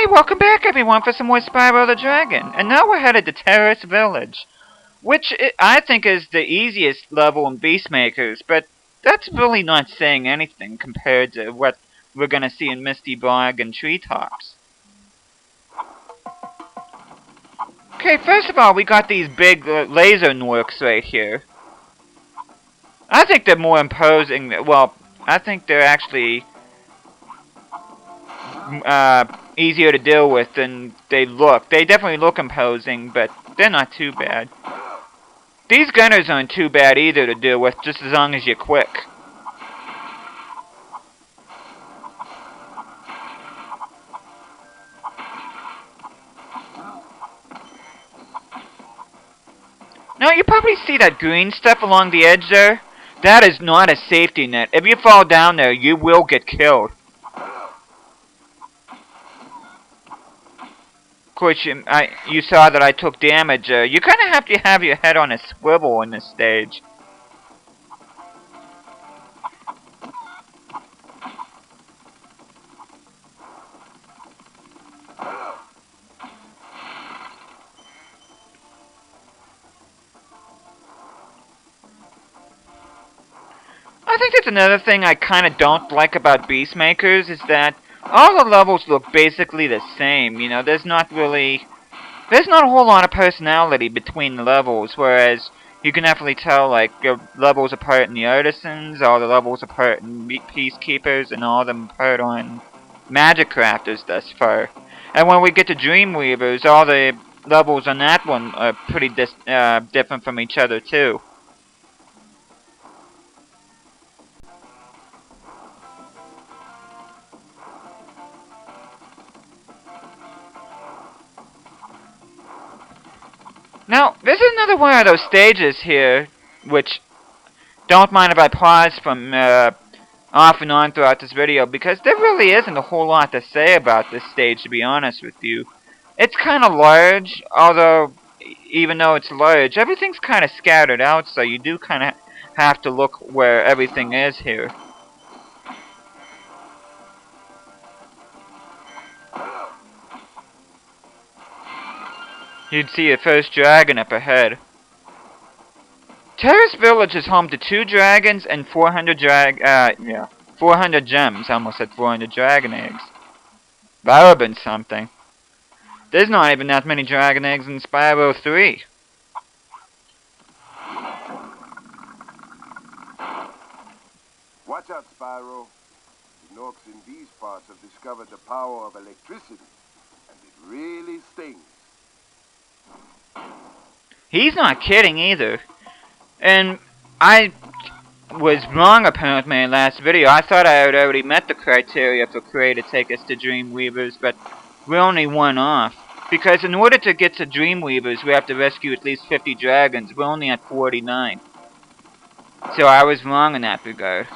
Hey, welcome back everyone for some more Spyro the Dragon. And now we're headed to Terrace Village, which I think is the easiest level in Beastmakers, but that's really not saying anything compared to what we're gonna see in Misty Bog and Treetops. Okay, first of all, we got these big Laser Gnorcs right here. I think they're more imposing, well, I think they're actually easier to deal with than they look. They definitely look imposing, but they're not too bad. These gunners aren't too bad either to deal with, just as long as you're quick. Now, you probably see that green stuff along the edge there? That is not a safety net. If you fall down there, you will get killed. Of course, you saw that I took damage. You kind of have to have your head on a swivel in this stage. I think that's another thing I kind of don't like about Beastmakers is that all the levels look basically the same. You know, there's not a whole lot of personality between the levels, whereas you can definitely tell, like, your levels apart in the Artisans, all the levels apart in Peacekeepers, and all of them apart on Magic Crafters thus far. And when we get to Dreamweavers, all the levels on that one are pretty different from each other, too. Now, this is another one of those stages here, which, don't mind if I pause from off and on throughout this video, because there really isn't a whole lot to say about this stage, to be honest with you. It's kind of large, although, even though it's large, everything's kind of scattered out, so you do kind of have to look where everything is here. You'd see a first dragon up ahead. Terrace Village is home to 2 dragons and 400 400 gems. I almost said 400 dragon eggs. That would've been something. There's not even that many dragon eggs in Spyro 3. Watch out, Spyro. The Gnorcs in these parts have discovered the power of electricity, and it really stings. He's not kidding either. And I was wrong apparently in my last video. I thought I had already met the criteria for Cray to take us to Dreamweavers, but we're only one off. Because in order to get to Dreamweavers, we have to rescue at least 50 dragons. We're only at 49. So I was wrong in that regard.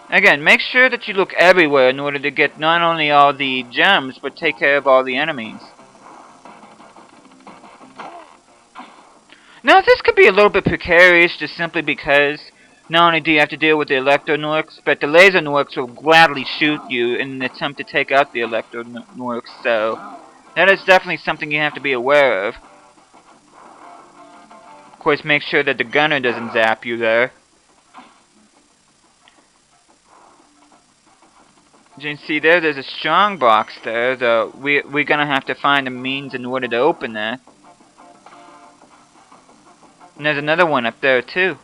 Again, make sure that you look everywhere in order to get not only all the gems, but take care of all the enemies. Now, this could be a little bit precarious just simply because not only do you have to deal with the Electro Gnorcs, but the Laser Gnorcs will gladly shoot you in an attempt to take out the Electro Gnorcs, so that is definitely something you have to be aware of. Of course, make sure that the gunner doesn't zap you there. As you can see there's a strong box there, though we're gonna have to find a means in order to open that. And there's another one up there too.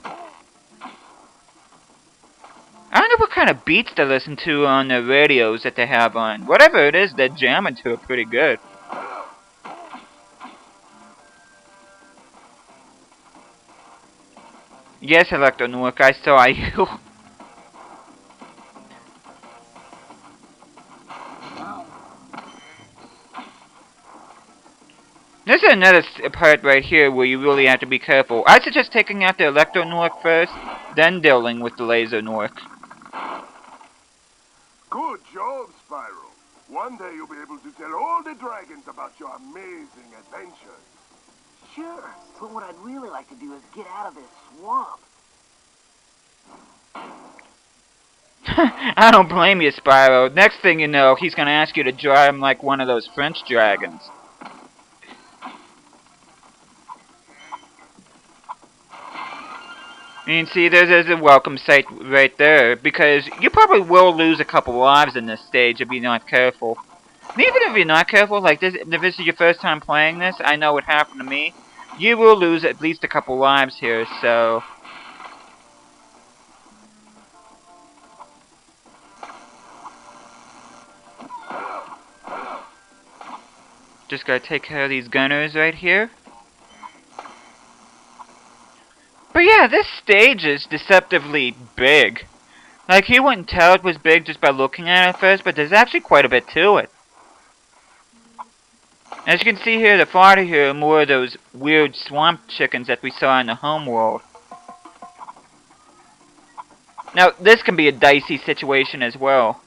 I don't know what kind of beats they listen to on the radios that they have on. Whatever it is, they're jamming to it pretty good. Yes, Electro Gnorc, I saw you. This is another part right here where you really have to be careful. I suggest taking out the Electro Gnorc first, then dealing with the Laser Gnorc. Good job, Spyro. One day you'll be able to tell all the dragons about your amazing adventures. Sure, but what I'd really like to do is get out of this swamp. I don't blame you, Spyro. Next thing you know, he's gonna ask you to drive him like one of those French dragons. And see, there's a welcome sight right there, because you probably will lose a couple lives in this stage if you're not careful. And even if you're not careful, like this, if this is your first time playing this, I know what happened to me. You will lose at least a couple lives here, so... Just gotta take care of these gunners right here. But yeah, this stage is deceptively big. Like, you wouldn't tell it was big just by looking at it first, but there's actually quite a bit to it. As you can see here, the farther here are more of those weird swamp chickens that we saw in the home world. Now, this can be a dicey situation as well.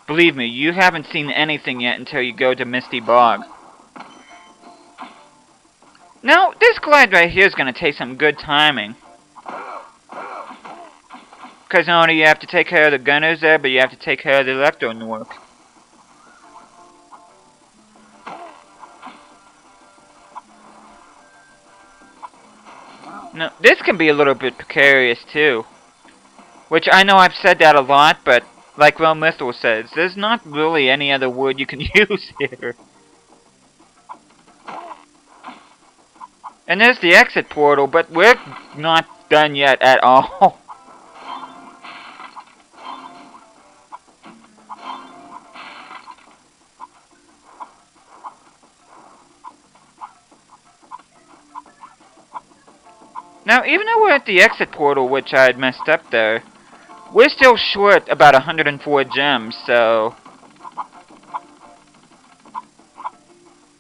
Believe me, you haven't seen anything yet until you go to Misty Bog. Now, this glide right here is going to take some good timing. Because not only you have to take care of the gunners there, but you have to take care of the Electro Gnorcs. Now, this can be a little bit precarious too. Which I know I've said that a lot, but like Real Mythal says, there's not really any other word you can use here. And there's the exit portal, but we're not done yet at all. Now, even though we're at the exit portal, which I had messed up there, we're still short about 104 gems, so...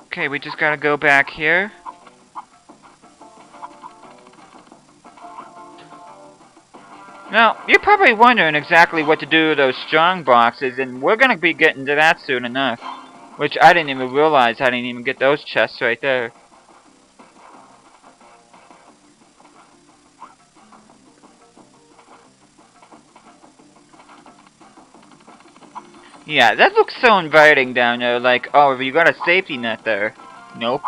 Okay, we just gotta go back here. Now, you're probably wondering exactly what to do with those strong boxes, and we're gonna be getting to that soon enough. Which I didn't even realize I didn't even get those chests right there. Yeah, that looks so inviting down there, like, oh, have you got a safety net there? Nope.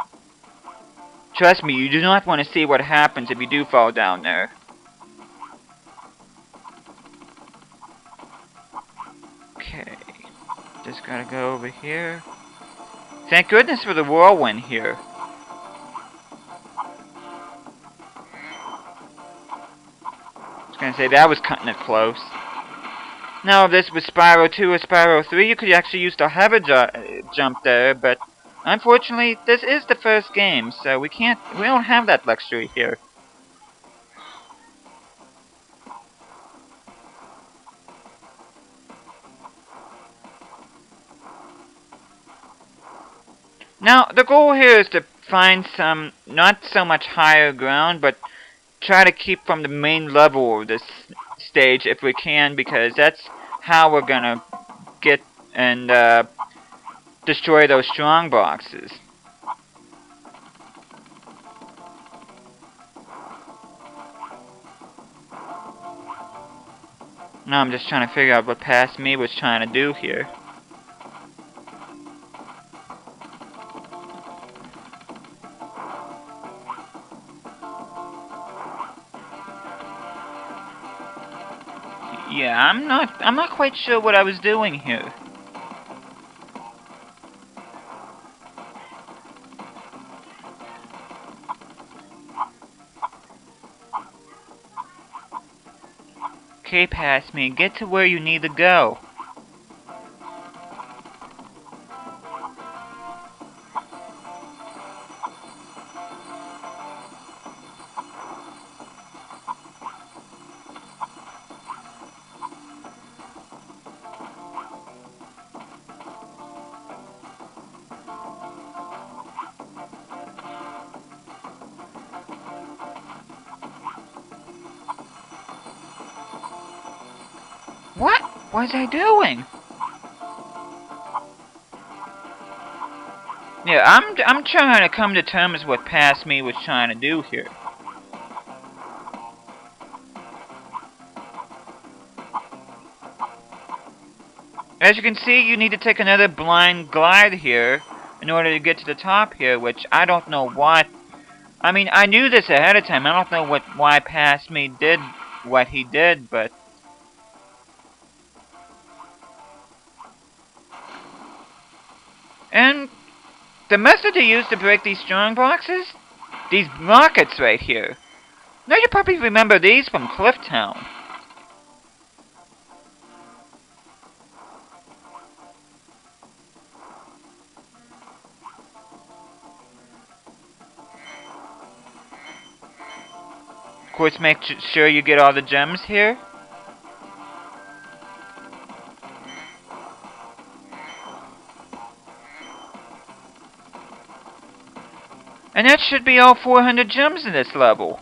Trust me, you do not want to see what happens if you do fall down there. Okay. Just gotta go over here. Thank goodness for the whirlwind here. I was gonna say, that was cutting it close. Now, if this was Spyro 2 or Spyro 3, you could actually use the hover jump there, but unfortunately, this is the first game, so we don't have that luxury here. Now, the goal here is to find some, not so much higher ground, but try to keep from the main level of this stage if we can, because that's how we're gonna get and destroy those strong boxes. Now I'm just trying to figure out what Past Me was trying to do here. Yeah, I'm not quite sure what I was doing here. Okay, Past Me, get to where you need to go. What was I doing? Yeah, I'm trying to come to terms with what Past Me was trying to do here. As you can see, you need to take another blind glide here in order to get to the top here, which I don't know what. I mean, I knew this ahead of time. I don't know why Past Me did what he did, but... And the method they use to break these strong boxes? These rockets right here. Now you probably remember these from Clifftown. Of course, make sure you get all the gems here. And that should be all 400 gems in this level.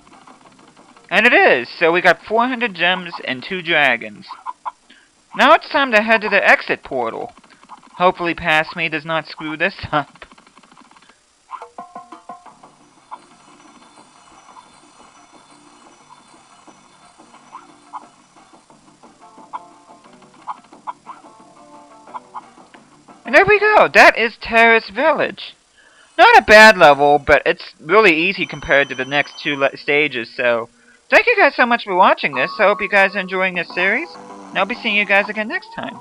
And it is, so we got 400 gems and 2 dragons. Now it's time to head to the exit portal. Hopefully Past Me does not screw this up. And there we go, that is Terrace Village. Not a bad level, but it's really easy compared to the next 2 stages, so... Thank you guys so much for watching this. I hope you guys are enjoying this series, and I'll be seeing you guys again next time.